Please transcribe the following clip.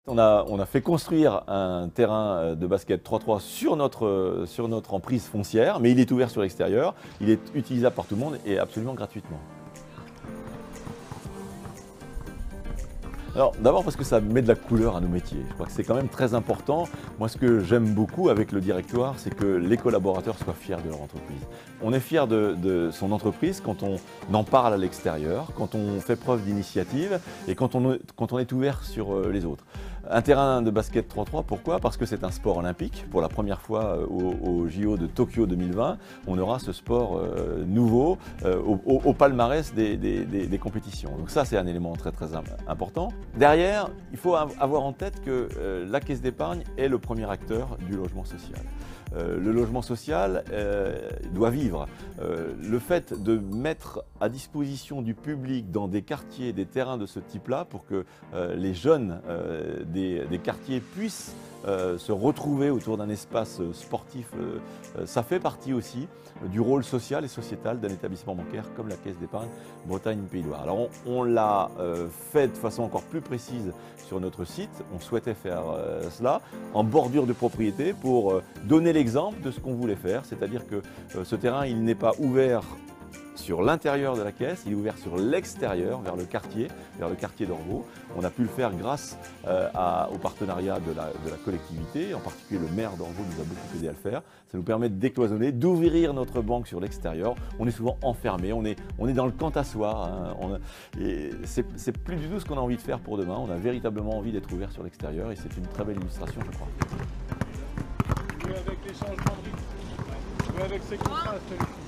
On a fait construire un terrain de basket 3-3 sur notre emprise foncière, mais il est ouvert sur l'extérieur, il est utilisable par tout le monde et absolument gratuitement. Alors d'abord parce que ça met de la couleur à nos métiers. Je crois que c'est quand même très important. Moi ce que j'aime beaucoup avec le directoire, c'est que les collaborateurs soient fiers de leur entreprise. On est fier de son entreprise quand on en parle à l'extérieur, quand on fait preuve d'initiative et quand on est ouvert sur les autres. Un terrain de basket 3-3, pourquoi? Parce que c'est un sport olympique. Pour la première fois au JO de Tokyo 2020, on aura ce sport nouveau au palmarès des compétitions. Donc ça c'est un élément très important. Derrière, il faut avoir en tête que la Caisse d'épargne est le premier acteur du logement social. Le logement social doit vivre. Le fait de mettre à disposition du public dans des quartiers, des terrains de ce type-là, pour que les jeunes des quartiers puissent se retrouver autour d'un espace sportif, ça fait partie aussi du rôle social et sociétal d'un établissement bancaire comme la Caisse d'épargne Bretagne-Pays de Loire. Alors on l'a fait de façon encore plus précise sur notre site, on souhaitait faire cela en bordure de propriété pour donner l'exemple de ce qu'on voulait faire, c'est-à-dire que ce terrain il n'est pas ouvert sur l'intérieur de la caisse, il est ouvert sur l'extérieur, vers le quartier d'Orvaux. On a pu le faire grâce au partenariat de la collectivité, en particulier le maire d'Orvaux nous a beaucoup aidé à le faire. Ça nous permet de décloisonner, d'ouvrir notre banque sur l'extérieur. On est souvent enfermé, on est dans le quant à soi. Hein, et c'est plus du tout ce qu'on a envie de faire pour demain. On a véritablement envie d'être ouvert sur l'extérieur et c'est une très belle illustration, je crois. Avec les changements de rythme, avec ces contrastes.